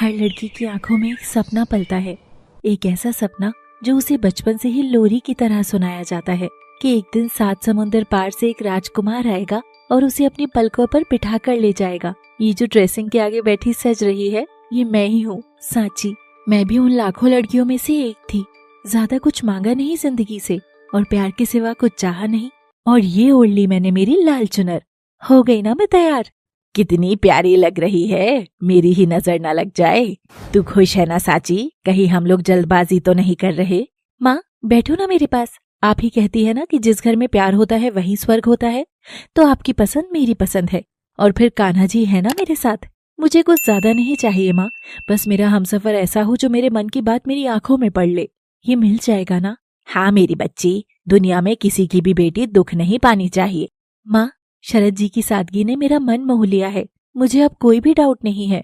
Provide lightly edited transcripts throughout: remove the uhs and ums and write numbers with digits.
हर लड़की की आंखों में एक सपना पलता है, एक ऐसा सपना जो उसे बचपन से ही लोरी की तरह सुनाया जाता है कि एक दिन 7 समुंदर पार से एक राजकुमार आएगा और उसे अपनी पलकों पर बिठा कर ले जाएगा। ये जो ड्रेसिंग के आगे बैठी सज रही है, ये मैं ही हूँ, सांची। मैं भी उन लाखों लड़कियों में से एक थी। ज्यादा कुछ मांगा नहीं जिंदगी से और प्यार के सिवा कुछ चाहा नहीं, और ये ओढ़ ली मैंने मेरी लाल चुनर। हो गई ना मैं तैयार। कितनी प्यारी लग रही है, मेरी ही नजर न लग जाए। तू खुश है ना साची? कहीं हम लोग जल्दबाजी तो नहीं कर रहे? माँ बैठो ना मेरे पास। आप ही कहती है ना कि जिस घर में प्यार होता है वही स्वर्ग होता है। तो आपकी पसंद मेरी पसंद है, और फिर कान्हा जी है ना मेरे साथ। मुझे कुछ ज्यादा नहीं चाहिए माँ, बस मेरा हमसफर ऐसा हो जो मेरे मन की बात मेरी आंखों में पढ़ ले। ये मिल जाएगा ना? हाँ मेरी बच्ची, दुनिया में किसी की भी बेटी दुख नहीं पानी चाहिए। माँ, शरद जी की सादगी ने मेरा मन मोह लिया है, मुझे अब कोई भी डाउट नहीं है।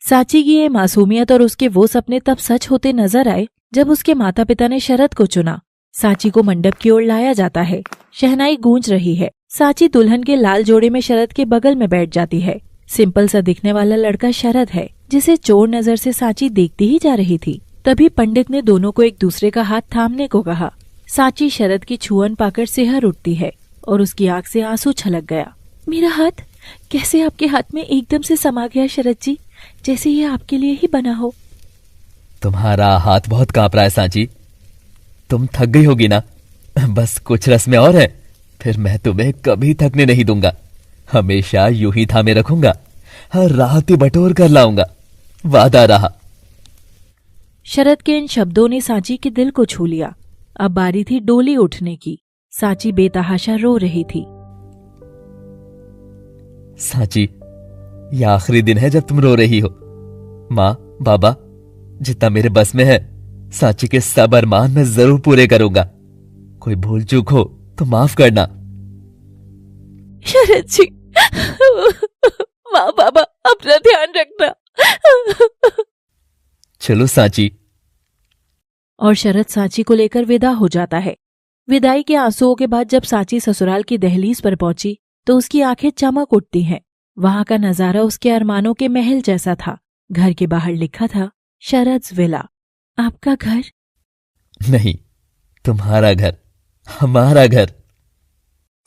साची की ये मासूमियत और उसके वो सपने तब सच होते नजर आए जब उसके माता पिता ने शरद को चुना। साची को मंडप की ओर लाया जाता है। शहनाई गूंज रही है। साची दुल्हन के लाल जोड़े में शरद के बगल में बैठ जाती है। सिंपल सा दिखने वाला लड़का शरद है, जिसे चोर नजर से साची देखती ही जा रही थी। तभी पंडित ने दोनों को एक दूसरे का हाथ थामने को कहा। साची शरद की छुअन पाकर सिहर उठती है और उसकी आंख से आंसू छलक गया। मेरा हाथ कैसे आपके हाथ में एकदम से समा गया शरद जी, जैसे ये आपके लिए ही बना हो। तुम्हारा हाथ बहुत कांप रहा है सांची, तुम थक गई होगी ना? बस कुछ रस्में और है, फिर मैं तुम्हें कभी थकने नहीं दूंगा। हमेशा यूं ही थामे रखूंगा, हर राहत बटोर कर लाऊंगा, वादा रहा। शरद के इन शब्दों ने सांची के दिल को छू लिया। अब बारी थी डोली उठने की। सांची बेतहाशा रो रही थी। सांची, ये आखिरी दिन है जब तुम रो रही हो। माँ बाबा, जितना मेरे बस में है सांची के सब अरमान मैं जरूर पूरे करूंगा। कोई भूल चूक हो तो माफ करना। शरद जी, माँ बाबा अपना ध्यान रखना। चलो सांची। और शरद सांची को लेकर विदा हो जाता है। विदाई के आंसुओं के बाद जब सांची ससुराल की दहलीज पर पहुंची तो उसकी आंखें चमक उठती हैं। वहां का नजारा उसके अरमानों के महल जैसा था। घर के बाहर लिखा था, शरद्स विला। आपका घर? नहीं, तुम्हारा घर, हमारा घर।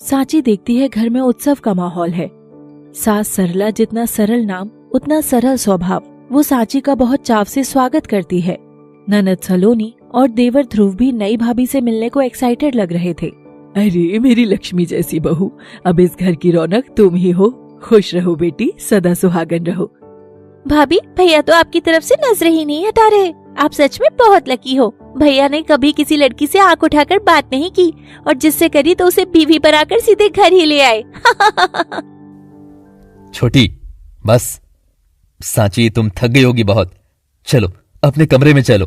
सांची देखती है घर में उत्सव का माहौल है। सास सरला जितना सरल नाम उतना सरल स्वभाव। वो सांची का बहुत चाव से स्वागत करती है। ननद सलोनी और देवर ध्रुव भी नई भाभी से मिलने को एक्साइटेड लग रहे थे। अरे मेरी लक्ष्मी जैसी बहू, अब इस घर की रौनक तुम ही हो। खुश रहो बेटी, सदा सुहागन रहो। भाभी, भैया तो आपकी तरफ से नजर ही नहीं हटा रहे। आप सच में बहुत लकी हो। भैया ने कभी किसी लड़की से आंख उठाकर बात नहीं की, और जिससे करी तो उसे बीवी पर आकर सीधे घर ही ले आए। छोटी, बस। सांची, तुम थक गई होगी बहुत। चलो अपने कमरे में चलो।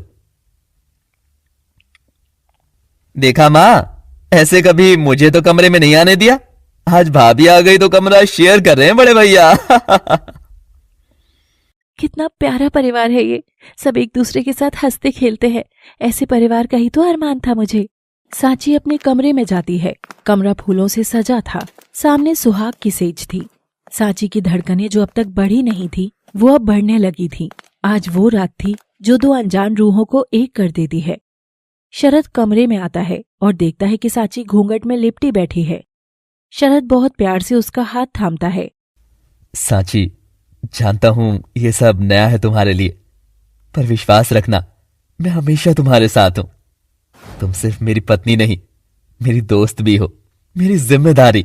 देखा माँ, ऐसे कभी मुझे तो कमरे में नहीं आने दिया। आज भाभी आ गई तो कमरा शेयर कर रहे हैं बड़े भैया। कितना प्यारा परिवार है ये। सब एक दूसरे के साथ हंसते खेलते हैं। ऐसे परिवार का ही तो अरमान था मुझे। सांची अपने कमरे में जाती है। कमरा फूलों से सजा था। सामने सुहाग की सेज थी। सांची की धड़कनें जो अब तक बढ़ी नहीं थी, वो अब बढ़ने लगी थी। आज वो रात थी जो दो अनजान रूहों को एक कर देती है। शरद कमरे में आता है और देखता है कि सांची घूंघट में लिपटी बैठी है। शरद बहुत प्यार से उसका हाथ थामता है। सांची, जानता हूं ये सब नया है तुम्हारे लिए, पर विश्वास रखना, मैं हमेशा तुम्हारे साथ हूं। तुम सिर्फ मेरी पत्नी नहीं, मेरी दोस्त भी हो, मेरी जिम्मेदारी।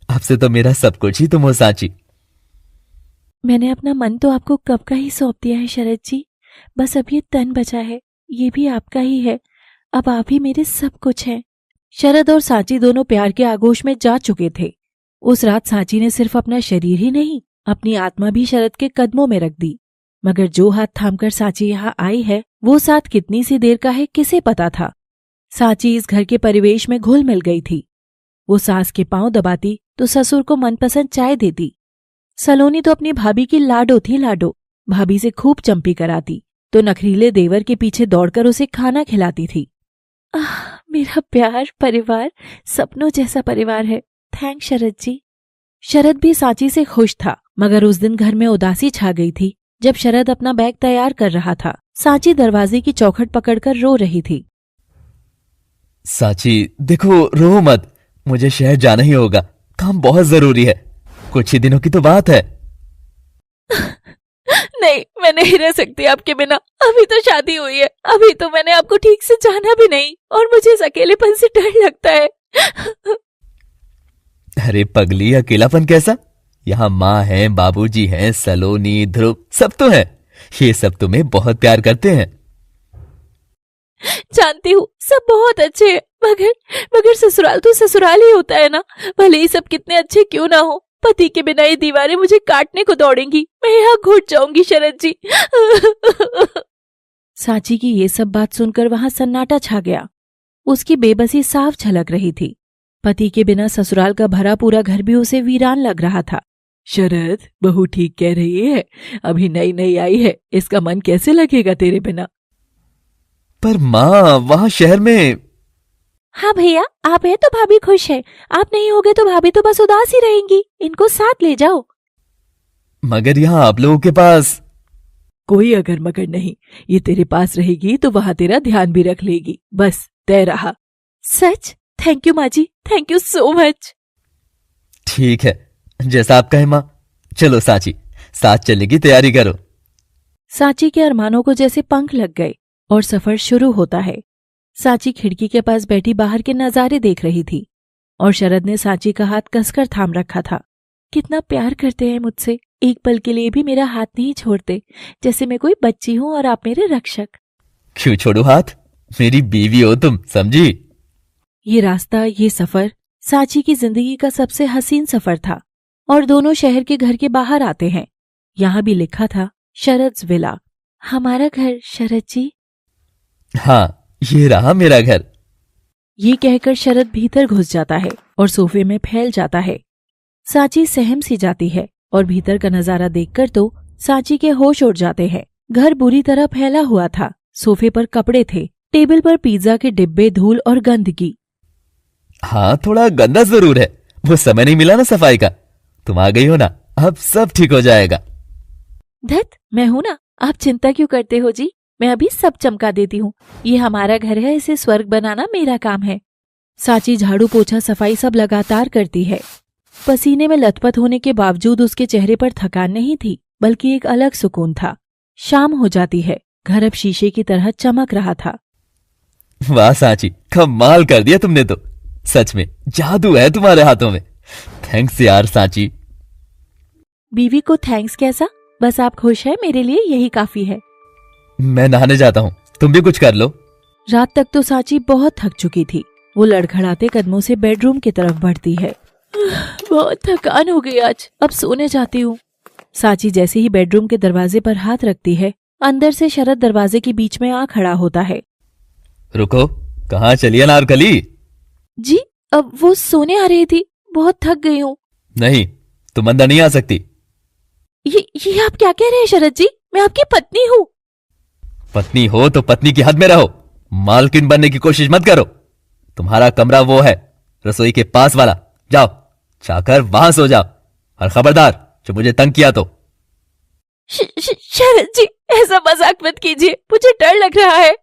अब से तो मेरा सब कुछ ही तुम हो सांची। मैंने अपना मन तो आपको कब का ही सौंप दिया है शरद जी। बस अब ये तन बचा है, ये भी आपका ही है। अब आप ही मेरे सब कुछ हैं। शरद और सांची दोनों प्यार के आगोश में जा चुके थे। उस रात सांची ने सिर्फ अपना शरीर ही नहीं, अपनी आत्मा भी शरद के कदमों में रख दी। मगर जो हाथ थामकर सांची यहाँ आई है, वो साथ कितनी सी देर का है किसे पता था। सांची इस घर के परिवेश में घुल मिल गई थी। वो सास के पांव दबाती तो ससुर को मनपसंद चाय देती। सलोनी तो अपनी भाभी की लाडो थी लाडो। भाभी से खूब चंपी कराती तो नखरीले देवर के पीछे दौड़कर उसे खाना खिलाती थी। मेरा प्यार परिवार सपनों जैसा परिवार है। थैंक शरद जी। शरद भी सांची से खुश था, मगर उस दिन घर में उदासी छा गई थी जब शरद अपना बैग तैयार कर रहा था, सांची दरवाजे की चौखट पकड़कर रो रही थी। सांची देखो, रो मत, मुझे शहर जाना ही होगा, काम बहुत जरूरी है, कुछ ही दिनों की तो बात है। नहीं, मैं नहीं रह सकती आपके बिना। अभी तो शादी हुई है, अभी तो मैंने आपको ठीक से जाना भी नहीं और मुझे इस अकेलेपन से डर लगता है। अरे पगली, अकेलापन कैसा? यहाँ माँ है, बाबूजी हैं, सलोनी, ध्रुव सब तो है। ये सब तुम्हें बहुत प्यार करते हैं। जानती हूँ, सब बहुत अच्छे हैं, मगर ससुराल तो ससुराल ही होता है ना। भले ही सब कितने अच्छे क्यों ना हो, पति के बिना ये दीवारें मुझे काटने को दौड़ेंगी। मैं यहाँ घुट जाऊंगी शरद जी। सांची की ये सब बात सुनकर वहां सन्नाटा छा गया। उसकी बेबसी साफ झलक रही थी। पति के बिना ससुराल का भरा पूरा घर भी उसे वीरान लग रहा था। शरद, बहू ठीक कह रही है, अभी नई नई आई है, इसका मन कैसे लगेगा तेरे बिना। पर माँ, वहां शहर में। हाँ भैया, आप हैं तो भाभी खुश है, आप नहीं होगे तो भाभी तो बस उदास ही रहेंगी। इनको साथ ले जाओ। मगर यहाँ आप लोगों के पास। कोई अगर मगर नहीं, ये तेरे पास रहेगी तो वहां तेरा ध्यान भी रख लेगी, बस तय रहा। सच? थैंक यू माँ जी, थैंक यू सो मच। ठीक है, जैसा आप कहें माँ। चलो सांची, साथ चलने की तैयारी करो। सांची के अरमानों को जैसे पंख लग गए और सफर शुरू होता है। सांची खिड़की के पास बैठी बाहर के नजारे देख रही थी और शरद ने सांची का हाथ कसकर थाम रखा था। कितना प्यार करते हैं मुझसे, एक पल के लिए भी मेरा हाथ नहीं छोड़ते, जैसे मैं कोई बच्ची हूँ और आप मेरे रक्षक। क्यों छोड़ू हाथ, मेरी बीवी हो तुम, समझी? ये रास्ता, ये सफर सांची की जिंदगी का सबसे हसीन सफर था और दोनों शहर के घर के बाहर आते हैं। यहाँ भी लिखा था शरद्स विला, हमारा घर शरद जी। हाँ, ये रहा मेरा घर। ये कहकर शरद भीतर घुस जाता है और सोफे में फैल जाता है। सांची सहम सी जाती है और भीतर का नजारा देखकर तो सांची के होश उड़ जाते हैं। घर बुरी तरह फैला हुआ था, सोफे पर कपड़े थे, टेबल पर पिज्जा के डिब्बे, धूल और गंदगी। हाँ, थोड़ा गंदा जरूर है, वो समय नहीं मिला ना सफाई का। तुम आ गई हो ना, अब सब ठीक हो जाएगा। धत, मैं हूं ना, आप चिंता क्यों करते हो जी, मैं अभी सब चमका देती हूँ। ये हमारा घर है, इसे स्वर्ग बनाना मेरा काम है। सांची झाड़ू पोछा सफाई सब लगातार करती है। पसीने में लथपथ होने के बावजूद उसके चेहरे पर थकान नहीं थी, बल्कि एक अलग सुकून था। शाम हो जाती है, घर अब शीशे की तरह चमक रहा था। वाह सांची, कमाल कर दिया तुमने तो, सच में जादू है तुम्हारे हाथों में। थैंक्स यार सांची। बीवी को थैंक्स कैसा, बस आप खुश हैं, मेरे लिए यही काफी है। मैं नहाने जाता हूँ, तुम भी कुछ कर लो। रात तक तो सांची बहुत थक चुकी थी। वो लड़खड़ाते कदमों से बेडरूम की तरफ बढ़ती है। बहुत थकान हो गई आज, अब सोने जाती हूँ। सांची जैसे ही बेडरूम के दरवाजे पर हाथ रखती है, अंदर से शरद दरवाजे के बीच में आ खड़ा होता है। रुको, कहाँ चलिए अनारकली? जी, अब वो सोने आ रही थी, बहुत थक गई हूँ। नहीं, तुम अंदर नहीं आ सकती। ये आप क्या कह रहे हैं शरद जी, मैं आपकी पत्नी हूँ। पत्नी हो तो पत्नी की हद में रहो, मालकिन बनने की कोशिश मत करो। तुम्हारा कमरा वो है, रसोई के पास वाला, जाओ जाकर वहां सो जाओ, और खबरदार जो मुझे तंग किया तो। शरद जी, ऐसा मजाक मत कीजिए, मुझे डर लग रहा है।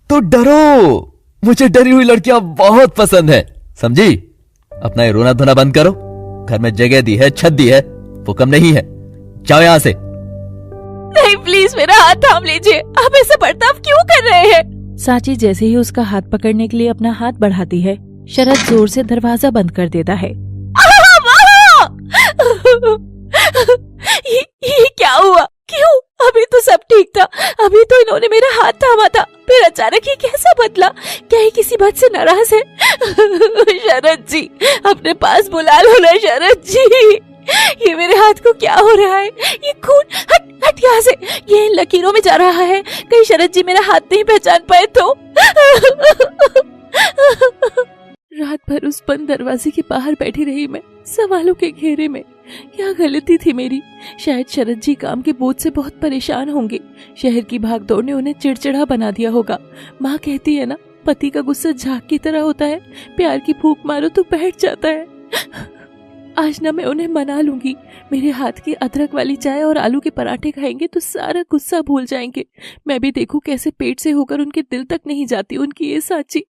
तो डरो, मुझे डरी हुई लड़कियां बहुत पसंद है, समझी? अपना ये रोना धोना बंद करो, घर में जगह दी है, छत दी है, वो कम नहीं है। जाओ यहां से। नहीं, प्लीज मेरा हाथ थाम लीजिए, आप ऐसा बर्ताव क्यों कर रहे हैं? सांची जैसे ही उसका हाथ पकड़ने के लिए अपना हाथ बढ़ाती है, शरद जोर से दरवाजा बंद कर देता है। ये क्या हुआ? क्यों? अभी तो सब ठीक था, अभी तो इन्होंने मेरा हाथ थामा था, फिर अचानक ही कैसा बदला? क्या ये किसी बात से नाराज है? शरद जी, अपने पास बुला लो ना शरद जी। ये मेरे हाथ को क्या हो रहा है? ये खून, हट यहाँ से, ये इन लकीरों में जा रहा है। कहीं शरद जी मेरा हाथ नहीं पहचान पाए तो। रात भर उस बंद दरवाजे के बाहर बैठी रही मैं, सवालों के घेरे में। क्या गलती थी मेरी? शायद शरद जी काम के बोझ से बहुत परेशान होंगे, शहर की भागदौड़ ने उन्हें चिड़चिड़ा बना दिया होगा। माँ कहती है ना, पति का गुस्सा झाग की तरह होता है, प्यार की फूंक मारो तो बैठ जाता है। आज ना मैं उन्हें मना लूंगी। मेरे हाथ की अदरक वाली चाय और आलू के पराठे खाएंगे तो सारा गुस्सा भूल जाएंगे। मैं भी देखूं कैसे पेट से होकर उनके दिल तक नहीं जाती उनकी ये सांची।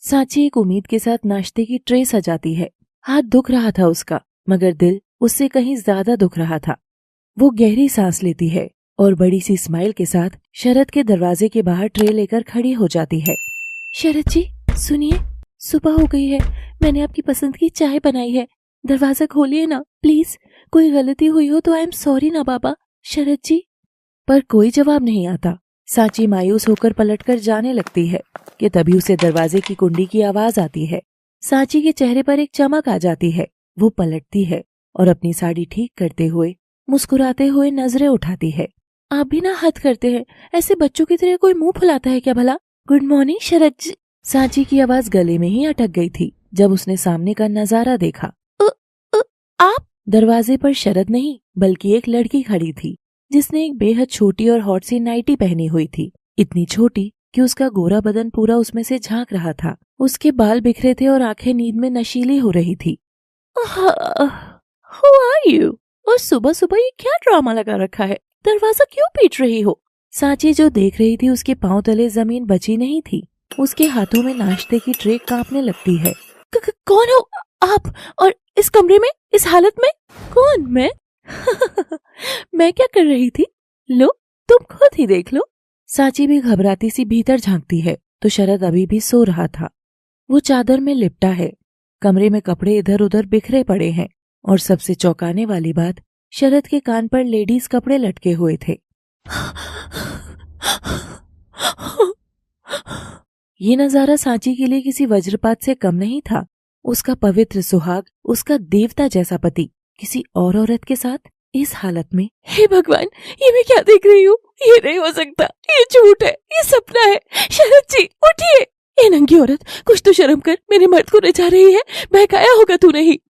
सांची एक उम्मीद के साथ नाश्ते की ट्रे सजाती है। हाथ दुख रहा था उसका, मगर दिल उससे कहीं ज्यादा दुख रहा था। वो गहरी सांस लेती है और बड़ी सी स्माइल के साथ शरद के दरवाजे के बाहर ट्रे लेकर खड़ी हो जाती है। शरद जी सुनिए, सुबह हो गई है, मैंने आपकी पसंद की चाय बनाई है, दरवाजा खोलिए ना प्लीज। कोई गलती हुई हो तो आई एम सॉरी ना बाबा। शरद जी। पर कोई जवाब नहीं आता। सांची मायूस होकर पलटकर जाने लगती है कि तभी उसे दरवाजे की कुंडी की आवाज आती है। सांची के चेहरे पर एक चमक आ जाती है। वो पलटती है और अपनी साड़ी ठीक करते हुए मुस्कुराते हुए नजरें उठाती है। आप भी ना हद करते हैं, ऐसे बच्चों की तरह कोई मुंह फुलाता है क्या भला? गुड मॉर्निंग शरद जी। सांची की आवाज गले में ही अटक गई थी जब उसने सामने का नजारा देखा। आप? दरवाजे पर शरद नहीं बल्कि एक लड़की खड़ी थी जिसने एक बेहद छोटी और हॉट सी नाइटी पहनी हुई थी। इतनी छोटी कि उसका गोरा बदन पूरा उसमें से झांक रहा था। उसके बाल बिखरे थे और आंखें नींद में नशीली हो रही थी। Who are you? और सुबह सुबह ये क्या ड्रामा लगा रखा है? दरवाजा क्यों पीट रही हो? सांची जो देख रही थी उसके पांव तले जमीन बची नहीं थी। उसके हाथों में नाश्ते की ट्रे कांपने लगती है। कौन हो आप? और इस कमरे में, इस हालत में? कौन मैं? मैं क्या कर रही थी? लो तुम खुद ही देख लो। सांची भी घबराती सी भीतर झांकती है तो शरद अभी भी सो रहा था। वो चादर में लिपटा है। कमरे में कपड़े इधर उधर बिखरे पड़े हैं और सबसे चौंकाने वाली बात, शरद के कान पर लेडीज कपड़े लटके हुए थे। ये नजारा सांची के लिए किसी वज्रपात से कम नहीं था। उसका पवित्र सुहाग, उसका देवता जैसा पति किसी और औरत के साथ इस हालत में। हे भगवान, ये मैं क्या देख रही हूँ? ये नहीं हो सकता, ये झूठ है, ये सपना है। शरद जी उठिए। ये नंगी औरत, कुछ तो शर्म कर, मेरे मर्द को रिझा रही है। बहकाया होगा तूने ही।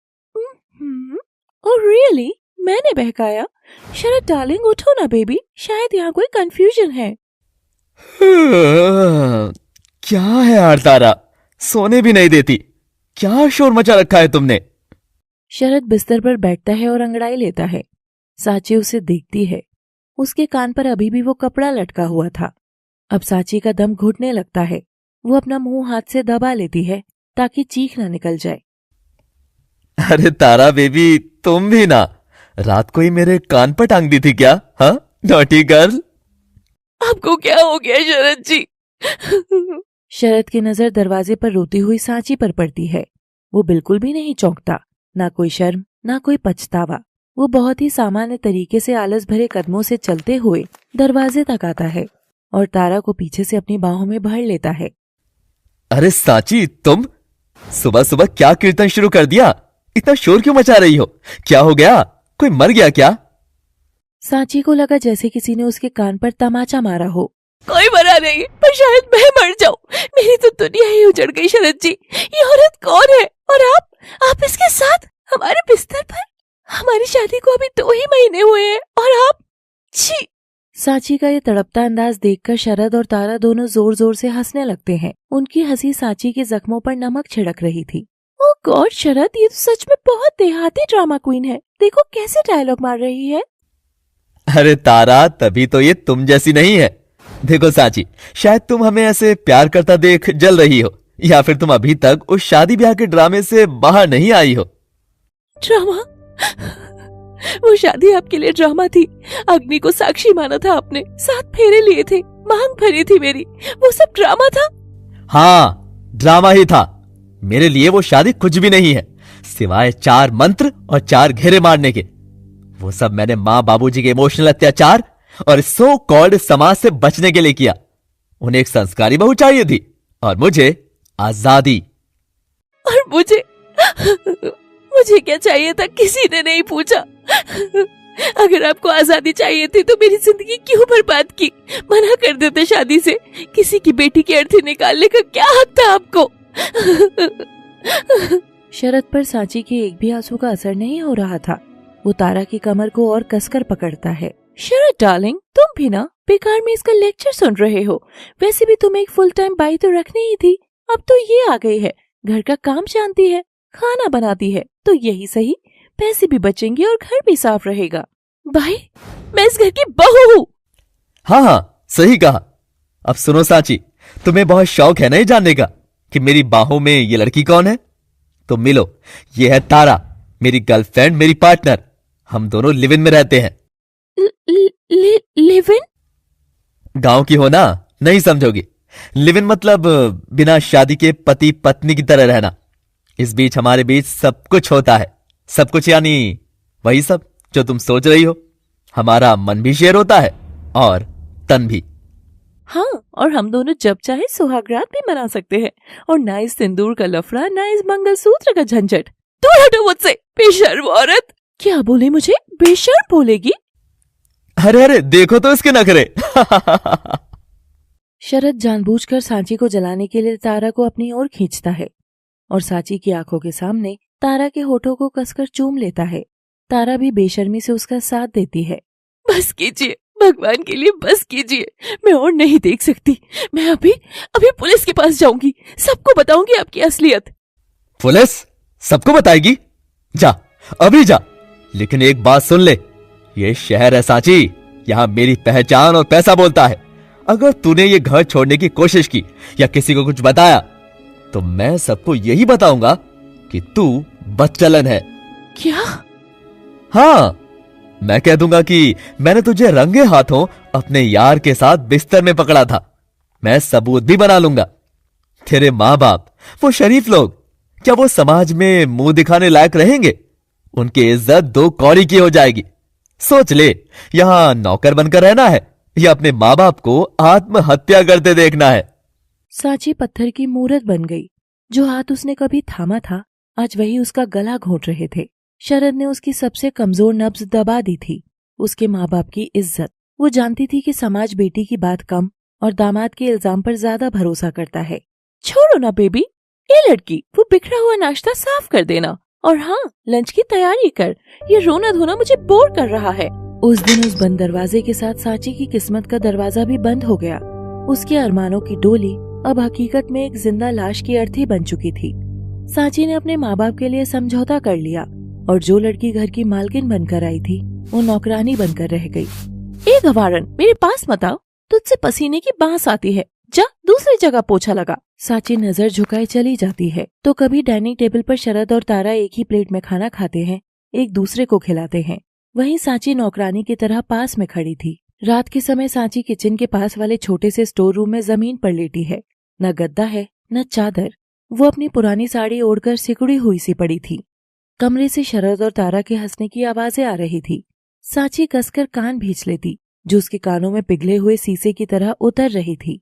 Oh really? मैंने बहकाया? शरद डार्लिंग उठो ना बेबी, शायद यहाँ कोई कंफ्यूजन है। क्या है यार तारा, सोने भी नहीं देती, क्या शोर मचा रखा है तुमने? शरद बिस्तर पर बैठता है और अंगड़ाई लेता है। सांची उसे देखती है। उसके कान पर अभी भी वो कपड़ा लटका हुआ था। अब सांची का दम घुटने लगता है। वो अपना मुंह हाथ से दबा लेती है ताकि चीख ना निकल जाए। अरे तारा बेबी, तुम भी ना, रात को ही मेरे कान पर टांग दी थी क्या? हाँ नॉटी गर्ल। आपको क्या हो गया शरद जी? शरद की नजर दरवाजे पर रोती हुई सांची पर पड़ती है। वो बिल्कुल भी नहीं चौंकता, ना कोई शर्म ना कोई पछतावा। वो बहुत ही सामान्य तरीके से आलस भरे कदमों से चलते हुए दरवाजे तक आता है और तारा को पीछे से अपनी बाहों में भर लेता है। अरे सांची, तुम सुबह सुबह क्या कीर्तन शुरू कर दिया? इतना शोर क्यों मचा रही हो? क्या हो गया? कोई मर गया क्या? सांची को लगा जैसे किसी ने उसके कान पर तमाचा मारा हो। कोई मरा नहीं, पर शायद मैं मर जाऊं। मेरी तो दुनिया ही उजड़ गई शरद जी। ये औरत कौन है? और आप इसके साथ हमारे बिस्तर पर? हमारी शादी को अभी 2 ही महीने हुए हैं और आप? छी! सांची का ये तड़पता अंदाज देखकर शरद और तारा दोनों जोर जोर से हंसने लगते हैं। उनकी हंसी सांची के जख्मों पर नमक छिड़क रही थी। ओह गॉड शरद, ये तो सच में बहुत देहाती ड्रामा क्वीन है। देखो कैसे डायलॉग मार रही है। अरे तारा, तभी तो ये तुम जैसी नहीं है। देखो सांची, शायद तुम हमें ऐसे प्यार करता देख जल रही हो, या फिर तुम अभी तक उस शादी ब्याह के ड्रामे से बाहर नहीं आई हो। ड्रामा? वो शादी आपके लिए ड्रामा थी। अग्नि को साक्षी माना था आपने, 7 फेरे लिए थे, मांग भरी थी मेरी, वो सब ड्रामा था? हाँ, ड्रामा ही था। मेरे लिए वो शादी कुछ भी नहीं है, सिवाय 4 मंत्र और 4 घेरे मारने के। वो सब मैंने माँ बाबूजी के इमोशनल अत्याचार और सो कॉल्ड समाज से बचने के लिए किया। उन्हें एक संस्कारी बहू चाहिए थी और मुझे आजादी। और मुझे क्या चाहिए था, किसी ने नहीं पूछा। अगर आपको आजादी चाहिए थी तो मेरी जिंदगी क्यों बर्बाद की? मना कर देते शादी से। किसी की बेटी की अर्थी निकालने का क्या हक था आपको? शरद पर सांची के एक भी आंसू का असर नहीं हो रहा था। वो तारा की कमर को और कसकर पकड़ता है। शरद डार्लिंग, तुम भी ना बेकार में इसका लेक्चर सुन रहे हो। वैसे भी तुम्हें एक फुल टाइम बाई तो रखनी ही थी, अब तो ये आ गई है, घर का काम जानती है, खाना बनाती है, तो यही सही, पैसे भी बचेंगे और घर भी साफ रहेगा। भाई, मैं इस घर की बहू हूँ। हाँ हाँ, सही कहा। अब सुनो सांची, तुम्हें बहुत शौक है ना ये जानने का कि मेरी बाहों में ये लड़की कौन है? तो मिलो, ये है तारा, मेरी गर्लफ्रेंड, मेरी पार्टनर। हम दोनों लिव इन में रहते हैं। Live in? गांव की हो ना, नहीं समझोगी। लिव इन मतलब बिना शादी के पति पत्नी की तरह रहना। इस बीच हमारे बीच सब कुछ होता है। सब कुछ यानी वही सब जो तुम सोच रही हो। हमारा मन भी शेयर होता है और तन भी। हाँ, और हम दोनों जब चाहे सुहागरात भी मना सकते हैं, और ना इस सिंदूर का लफड़ा, ना इस मंगलसूत्र का झंझट। दूर हटो मुझसे, बेशर्म औरत। क्या बोले मुझे? बेशर्म बोलेगी? अरे अरे, देखो तो इसके नखरे। शरद जानबूझकर सांची को जलाने के लिए तारा को अपनी ओर खींचता है और सांची की आंखों के सामने तारा के होठों को कसकर चूम लेता है। तारा भी बेशर्मी से उसका साथ देती है। बस कीजिए, भगवान के लिए बस कीजिए, मैं और नहीं देख सकती। मैं अभी पुलिस के पास जाऊंगी, सबको बताऊंगी आपकी असलियत। पुलिस सबको बताएगी? जा, अभी जा। लेकिन एक बात सुन ले, ये शहर है सांची, यहाँ मेरी पहचान और पैसा बोलता है। अगर तूने ये घर छोड़ने की कोशिश की या किसी को कुछ बताया तो मैं सबको यही बताऊंगा कि तू बदचलन है। क्या? हाँ, मैं कह दूंगा कि मैंने तुझे रंगे हाथों अपने यार के साथ बिस्तर में पकड़ा था। मैं सबूत भी बना लूंगा। तेरे माँ बाप, वो शरीफ लोग, क्या वो समाज में मुंह दिखाने लायक रहेंगे? उनकी इज्जत दो कौड़ी की हो जाएगी। सोच ले, यहां नौकर बनकर रहना है या अपने माँ बाप को आत्महत्या करते देखना है? सांची पत्थर की मूरत बन गई। जो हाथ उसने कभी थामा था, आज वही उसका गला घोंट रहे थे। शरद ने उसकी सबसे कमजोर नब्ज दबा दी थी, उसके माँ बाप की इज्जत। वो जानती थी कि समाज बेटी की बात कम और दामाद के इल्जाम पर ज्यादा भरोसा करता है। छोड़ो ना बेबी, ये लड़की, वो बिखरा हुआ नाश्ता साफ कर देना, और हाँ, लंच की तैयारी कर। ये रोना धोना मुझे बोर कर रहा है। उस दिन उस बंद दरवाजे के साथ सांची की किस्मत का दरवाजा भी बंद हो गया। उसके अरमानों की डोली अब हकीकत में एक जिंदा लाश की अर्थी बन चुकी थी। सांची ने अपने माँ बाप के लिए समझौता कर लिया और जो लड़की घर की मालकिन बनकर आई थी, वो नौकरानी बनकर रह गई। ए गवारन, मेरे पास मत आओ, तुझसे पसीने की बांस आती है। जा दूसरी जगह पोछा लगा। सांची नजर झुकाए चली जाती है तो कभी डाइनिंग टेबल पर शरद और तारा एक ही प्लेट में खाना खाते हैं, एक दूसरे को खिलाते हैं। वहीं सांची नौकरानी की तरह पास में खड़ी थी। रात के समय सांची किचन के पास वाले छोटे से स्टोर रूम में जमीन पर लेटी है। न गद्दा है, न चादर। वो अपनी पुरानी साड़ी ओढ़कर सिकुड़ी हुई सी पड़ी थी। कमरे से शरद और तारा के हंसने की आवाजें आ रही थी। सांची कसकर कान भींच लेती, जो उसके कानों में पिघले हुए शीशे की तरह उतर रही थी।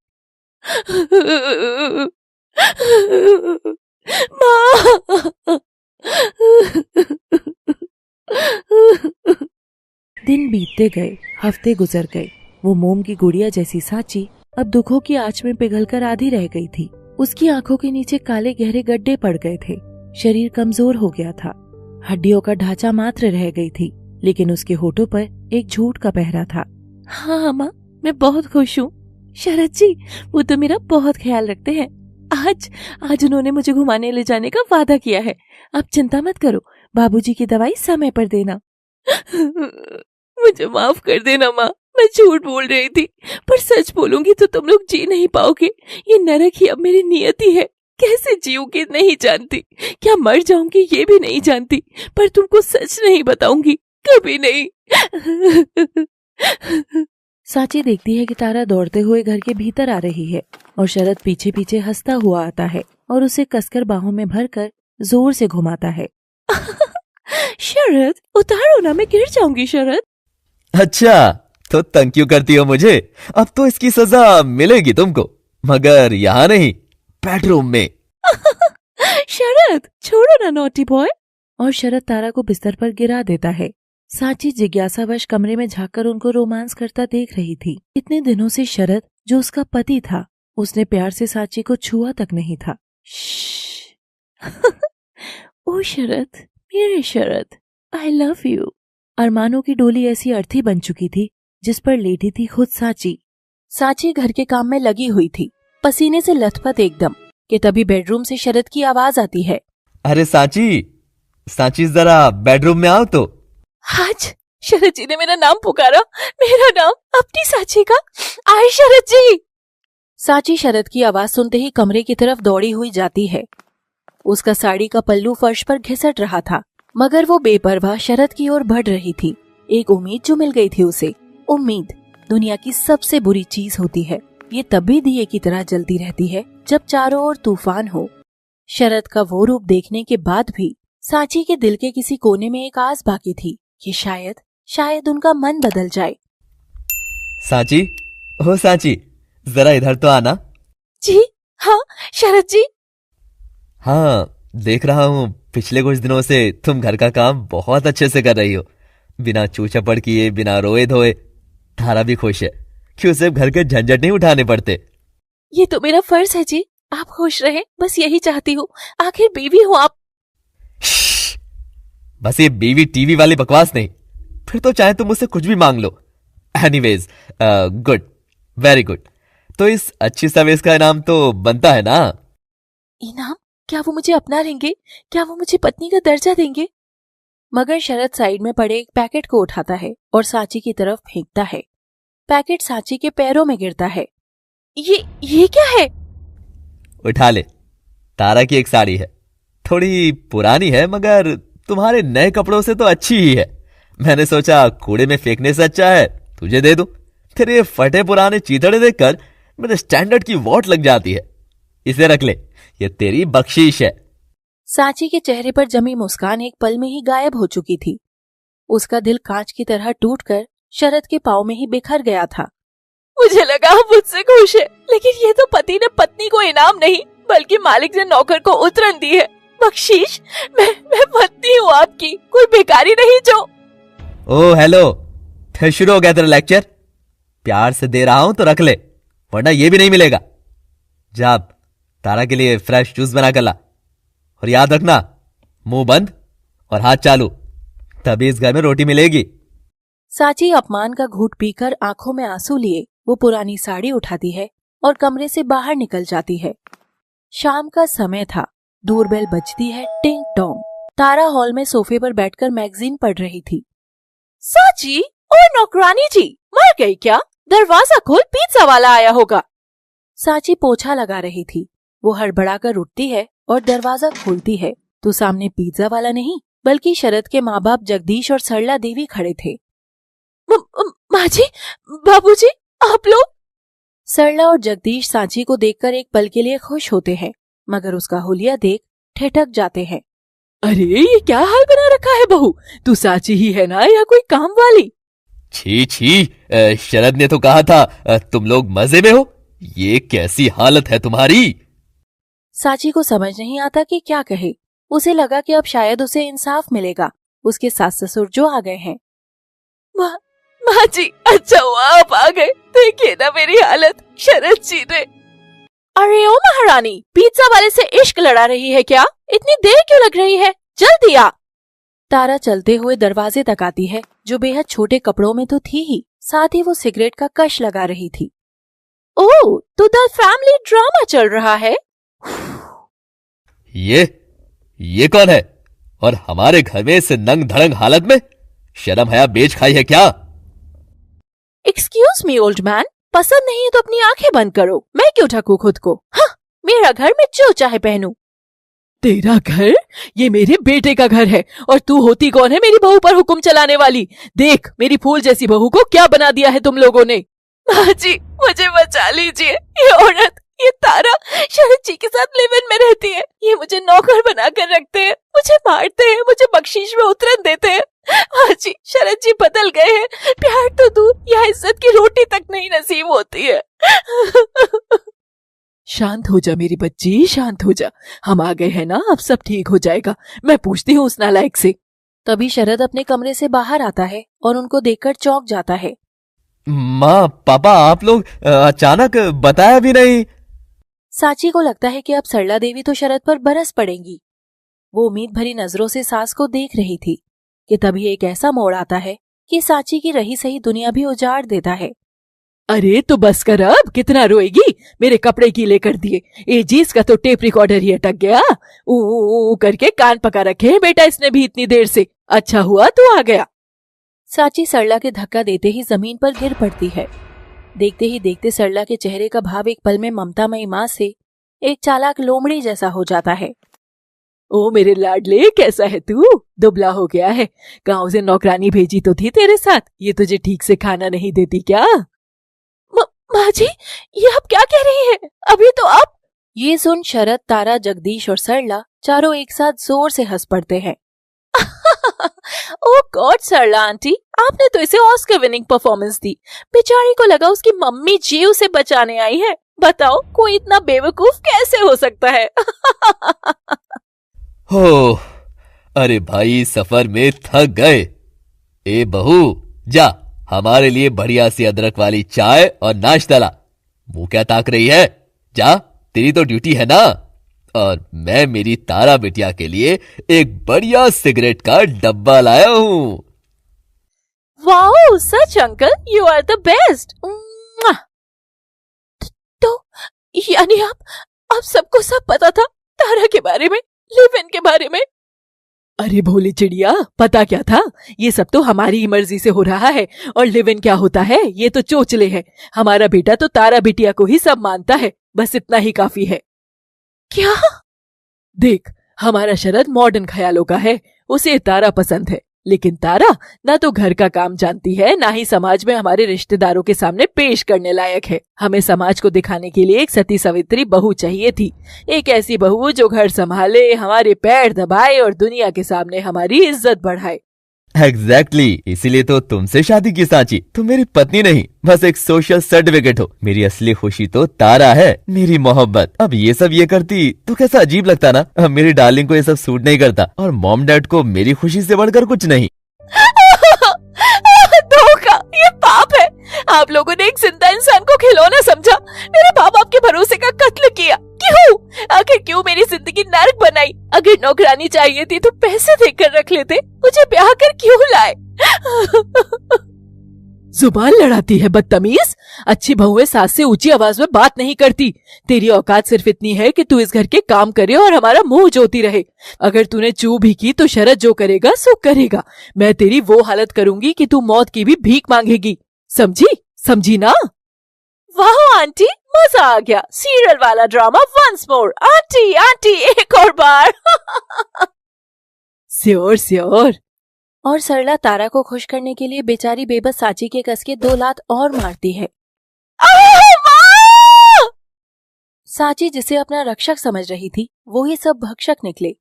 दिन बीतते गए, हफ्ते गुजर गए। वो मोम की गुड़िया जैसी सांची अब दुखों की आंच में पिघलकर आधी रह गई थी। उसकी आंखों के नीचे काले गहरे गड्ढे पड़ गए थे। शरीर कमजोर हो गया था, हड्डियों का ढांचा मात्र रह गई थी, लेकिन उसके होठों पर एक झूठ का पहरा था। हाँ माँ, मैं बहुत खुश हूँ। शरद जी, वो तो मेरा बहुत ख्याल रखते हैं। आज उन्होंने मुझे घुमाने ले जाने का वादा किया है। आप चिंता मत करो, बाबूजी की दवाई समय पर देना। मुझे माफ कर देना माँ, मैं झूठ बोल रही थी, पर सच बोलूंगी तो तुम लोग जी नहीं पाओगे। ये नरक ही अब मेरी नियति है। कैसे जीऊंगी नहीं जानती, क्या मर जाऊंगी ये भी नहीं जानती, पर तुमको सच नहीं बताऊंगी, कभी नहीं। सांची देखती है कि तारा दौड़ते हुए घर के भीतर आ रही है और शरद पीछे पीछे हंसता हुआ आता है और उसे कसकर बाहों में भरकर जोर से घुमाता है। शरद, उतारो ना, मैं गिर जाऊंगी शरद। अच्छा, तो तंग क्यों करती हो मुझे? अब तो इसकी सजा मिलेगी तुमको, मगर यहाँ नहीं, बेडरूम में। शरद, छोड़ो ना नॉटी बॉय। और शरद तारा को बिस्तर पर गिरा देता है। सांची जिज्ञासावश कमरे में झांककर उनको रोमांस करता देख रही थी। इतने दिनों से शरद, जो उसका पति था, उसने प्यार से सांची को छुआ तक नहीं था। ओ शरद, मेरे शरद, आई लव यू। अरमानों की डोली ऐसी अर्थी बन चुकी थी जिस पर लेटी थी खुद सांची। सांची घर के काम में लगी हुई थी, पसीने से लथपथ एकदम, कि तभी बेडरूम से शरद की आवाज आती है। अरे सांची, सांची जरा बेडरूम में आओ तो। आज शरद जी ने मेरा नाम पुकारा, मेरा नाम, अपनी साची का। आए शरद जी। साची शरद की आवाज सुनते ही कमरे की तरफ दौड़ी हुई जाती है। उसका साड़ी का पल्लू फर्श पर घिसट रहा था, मगर वो बेपरवाह शरद की ओर बढ़ रही थी। एक उम्मीद जो मिल गई थी उसे। उम्मीद दुनिया की सबसे बुरी चीज होती है। ये तब भी दिए की तरह जलती रहती है जब चारों ओर तूफान हो। शरद का वो रूप देखने के बाद भी सांची के दिल के किसी कोने में एक आस बाकी थी कि शायद उनका मन बदल जाए। सांची, हो सांची, जरा इधर तो आना। जी हाँ शरद जी। हाँ, देख रहा हूँ पिछले कुछ दिनों से तुम घर का काम बहुत अच्छे से कर रही हो, बिना चूचपड़ किए, बिना रोए धोए। तारा भी खुश है कि उसे घर के झंझट नहीं उठाने पड़ते। ये तो मेरा फर्ज है जी, आप खुश रहें, बस यही चाहती हूँ। आखिर बीवी हो आप। बस ये बीवी टीवी वाली बकवास नहीं, फिर तो चाहे तुम मुझसे कुछ भी मांग लो। Anyways, good, very good. तो इस अच्छी सर्विस का इनाम तो बनता है ना? इनाम? क्या वो मुझे अपना लेंगे? क्या वो मुझे पत्नी का दर्जा देंगे? मगर शरद साइड में पड़े एक पैकेट को उठाता है और सांची की तरफ फेंकता है। पैकेट सांची के पैरों में गिरता है। ये क्या है? उठा ले, तारा की एक साड़ी है, थोड़ी पुरानी है मगर तुम्हारे नए कपड़ों से तो अच्छी ही है। मैंने सोचा कूड़े में फेंकने से अच्छा है तुझे दे दूं। तेरे ये फटे पुराने चीथड़े देखकर मेरे स्टैंडर्ड की वॉट लग जाती है। इसे रख ले, ये तेरी बख्शीश है। सांची के चेहरे पर जमी मुस्कान एक पल में ही गायब हो चुकी थी। उसका दिल कांच की तरह टूटकर शरद के पांव में ही बिखर गया था। मुझे लगा आप मुझसे खुश है, लेकिन ये तो पति ने पत्नी को इनाम नहीं बल्कि मालिक ने नौकर को उतरन दी है। बख्शीश? मैं पत्नी हूँ आपकी, कोई भिखारी नहीं जो। ओ हेलो, फिर शुरू हो गया तेरा लेक्चर। प्यार से दे रहा हूं तो रख ले, वरना ये भी नहीं मिलेगा। जा तारा के लिए फ्रेश जूस बना कर ला, और याद रखना मुंह बंद और हाथ चालू, तभी इस घर में रोटी मिलेगी। सांची अपमान का घूंट पीकर आंखों में आंसू लिए वो पुरानी साड़ी उठाती है और कमरे से बाहर निकल जाती है। शाम का समय था। डोरबेल बजती है, टिंग टोंग। तारा हॉल में सोफे पर बैठकर मैगजीन पढ़ रही थी। सांची और नौकरानी जी मर गई क्या? दरवाजा खोल, पिज्जा वाला आया होगा। सांची पोछा लगा रही थी। वो हड़बड़ाकर उठती है और दरवाजा खोलती है तो सामने पिज्जा वाला नहीं बल्कि शरद के माँ बाप जगदीश और सरला देवी खड़े थे। माँ जी, बाबूजी, आप लोग? सरला और जगदीश सांची को देखकर एक पल के लिए खुश होते हैं, मगर उसका हुलिया देख ठिठक जाते हैं। अरे ये क्या हाल बना रखा है बहू? तू सांची ही है ना या कोई काम वाली? छी छी, शरद ने तो कहा था तुम लोग मजे में हो। ये कैसी हालत है तुम्हारी? सांची को समझ नहीं आता कि क्या कहे। उसे लगा कि अब शायद उसे इंसाफ मिलेगा। उसके सास ससुर जो आ गए हैं। माँ जी, अच्छा हुआ आप आ गए। देखिए ना मेरी हालत, शरद जी ने। अरे ओ महारानी, पिज्जा वाले से इश्क लड़ा रही है क्या? इतनी देर क्यों लग रही है? जल्दी आ। तारा चलते हुए दरवाजे तक आती है, जो बेहद छोटे कपड़ों में तो थी ही, साथ ही वो सिगरेट का कश लगा रही थी। ओह, तो द फैमिली ड्रामा चल रहा है। ये कौन है? और हमारे घर में इस नंग धड़ंग हालत में? शर्म हया बेच खाई है क्या? एक्सक्यूज मी ओल्ड मैन, पसंद नहीं है तो अपनी आंखें बंद करो। मैं क्यों ढकूं खुद को? हाँ, मेरा घर में जो चाहे पहनूं। तेरा घर? ये मेरे बेटे का घर है और तू होती कौन है मेरी बहू पर हुक्म चलाने वाली? देख मेरी फूल जैसी बहू को क्या बना दिया है तुम लोगों ने। माँ जी, मुझे बचा लीजिए। ये औरत, ये तारा शरद जी के साथ लिव इन में रहती है। ये मुझे नौकर बनाकर रखते हैं, मुझे मारते हैं, मुझे बख्शीश में उतरन देते हैं। माँ जी, शरद जी बदल गए हैं। प्यार तो दूर, यहाँ इज्जत की रोटी तक नहीं नसीब होती है। शांत हो जा मेरी बच्ची, शांत हो जा। हम आ गए हैं ना, अब सब ठीक हो जाएगा। मैं पूछती हूँ उस नालायक से। तभी शरद अपने कमरे से बाहर आता है और उनको देखकर चौंक जाता है। माँ, पापा, आप लोग अचानक बताया भी नहीं। सांची को लगता है कि अब सरला देवी तो शरद पर बरस पड़ेंगी। वो उम्मीद भरी नजरों से सास को देख रही थी कि तभी एक ऐसा मोड़ आता है कि सांची की रही सही दुनिया भी उजाड़ देता है। अरे तो बस कर, अब कितना रोएगी? मेरे कपड़े गीले कर दिए। एजीज का तो टेप रिकॉर्डर ही अटक गया। ऊ करके कान पका रखे हैं बेटा इसने भी इतनी देर से। अच्छा हुआ तू आ गया। साची सरला के धक्का देते ही जमीन पर गिर पड़ती है। देखते ही देखते सरला के चेहरे का भाव एक पल में ममतामयी माँ से एक चालाक लोमड़ी जैसा हो जाता है। ओ मेरे लाडले, कैसा है तू? दुबला हो गया है। गांव से नौकरानी भेजी तो थी तेरे साथ, ये तुझे ठीक से खाना नहीं देती क्या? माँ जी, ये आप क्या कह रही हैं? अभी तो आप। ये सुन शरद, तारा, जगदीश और सरला चारों एक साथ जोर से हंस पड़ते हैं। ओह गॉड सरला आंटी, आपने तो इसे ऑस्कर विनिंग परफॉर्मेंस दी। बेचारी को लगा उसकी मम्मी जी उसे बचाने आई है। बताओ कोई इतना बेवकूफ कैसे हो सकता है? हो, अरे भाई सफर में थक गए। ए बहू, जा हमारे लिए बढ़िया सी अदरक वाली चाय और नाश्ता ला। मुंह क्या ताक रही है? जा, तेरी तो ड्यूटी है ना। और मैं मेरी तारा बिटिया के लिए एक बढ़िया सिगरेट का डब्बा लाया हूं। वाओ सच uncle, you are the best. तो यानी आप सबको सब पता था तारा के बारे में, लिव इन के बारे में? अरे भोली चिड़िया, पता क्या था? ये सब तो हमारी ही मर्जी से हो रहा है। और लिव इन क्या होता है ये तो चोचले है। हमारा बेटा तो तारा बिटिया को ही सब मानता है, बस इतना ही काफी है। क्या? देख, हमारा शरद मॉडर्न ख्यालों का है, उसे तारा पसंद है। लेकिन तारा ना तो घर का काम जानती है, ना ही समाज में हमारे रिश्तेदारों के सामने पेश करने लायक है। हमें समाज को दिखाने के लिए एक सती सावित्री बहू चाहिए थी। एक ऐसी बहू जो घर संभाले, हमारे पैर दबाए और दुनिया के सामने हमारी इज्जत बढ़ाए। एग्जैक्टली, इसीलिए तो तुमसे शादी की साची। तुम मेरी पत्नी नहीं, बस एक सोशल सर्टिफिकेट हो। मेरी असली खुशी तो तारा है, मेरी मोहब्बत। अब ये सब ये करती तो कैसा अजीब लगता ना। अब मेरी डार्लिंग को ये सब सूट नहीं करता, और मॉम डैड को मेरी खुशी से बढ़कर कुछ नहीं। धोखा, ये पाप है। आप लोगों ने एक जिंदा इंसान को खिलौना समझा, मेरे माँ बाप के भरोसे का कत्ल किया। क्यों? आखिर क्यों मेरी जिंदगी नर्क बनाई? अगर नौकरानी चाहिए थी तो पैसे देकर रख लेते, मुझे ब्याह कर क्यों लाए? जुबान लड़ाती है बदतमीज। अच्छी बहुएं सास से ऊंची आवाज में बात नहीं करती। तेरी औकात सिर्फ इतनी है कि तू इस घर के काम करे और हमारा मुंह जोती रहे। अगर तूने चू भी की तो शरद जो करेगा सो करेगा। मैं तेरी वो हालत करूंगी कि तू मौत की भी भीख मांगेगी। समझी ना? वाह आंटी, मजा आ गया। सीरियल वाला drama once more. Aunty aunty एक और बार। श्योर। और सरला तारा को खुश करने के लिए बेचारी बेबस साची के कस के 2 लात और मारती है। साची जिसे अपना रक्षक समझ रही थी, वो ही सब भक्षक निकले।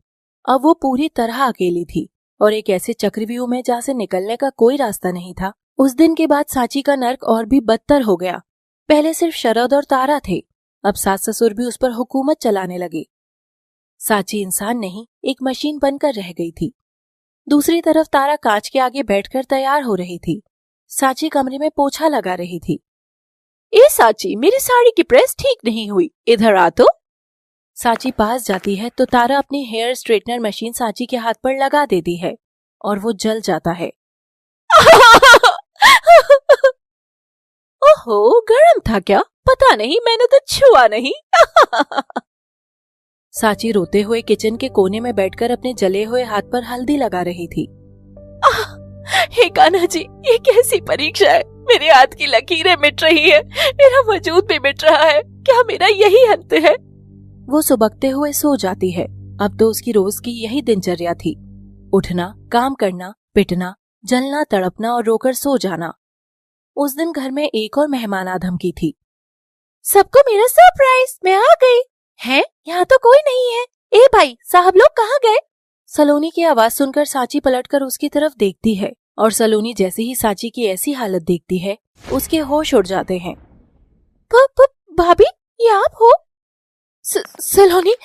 अब वो पूरी तरह अकेली थी और एक ऐसे चक्रव्यूह में जहाँ से निकलने का कोई रास्ता नहीं था। उस दिन के बाद साची का नर्क और भी बदतर हो गया। पहले सिर्फ शरद और तारा थे, अब सास ससुर भी उस पर हुकूमत चलाने लगे। साची इंसान नहीं, एक मशीन बनकर रह गई थी। दूसरी तरफ तारा कांच के आगे बैठकर तैयार हो रही थी। साची कमरे में पोछा लगा रही थी। ए साची, मेरी साड़ी की प्रेस ठीक नहीं हुई, इधर आ तो। साची पास जाती है तो तारा अपनी हेयर स्ट्रेटनर मशीन साची के हाथ पर लगा देती है और वो जल जाता है। ओहो, गरम था क्या? पता नहीं, मैंने तो छुआ नहीं। साची रोते हुए किचन के कोने में बैठकर अपने जले हुए हाथ पर हल्दी लगा रही थी। हे कान्हा जी, ये कैसी परीक्षा है? मेरे हाथ की लकीरें मिट रही है, मेरा वजूद भी मिट रहा है। क्या मेरा यही अंत है? वो सुबकते हुए सो जाती है। अब तो उसकी रोज की यही दिनचर्या थी, उठना, काम करना, पिटना, जलना, तड़पना और रोकर सो जाना। उस दिन घर में एक और मेहमान आ धमकी थी। सबको मेरा सरप्राइज, मैं आ गई। हैं? यहाँ तो कोई नहीं है। ए भाई, साहब लोग कहाँ गए? सलोनी की आवाज सुनकर साची पलटकर उसकी तरफ देखती है और सलोनी जैसे ही साची की ऐसी हालत देखती है, उसके होश उड़ जाते हैं। भाभी, ये आप हो? सलोनी,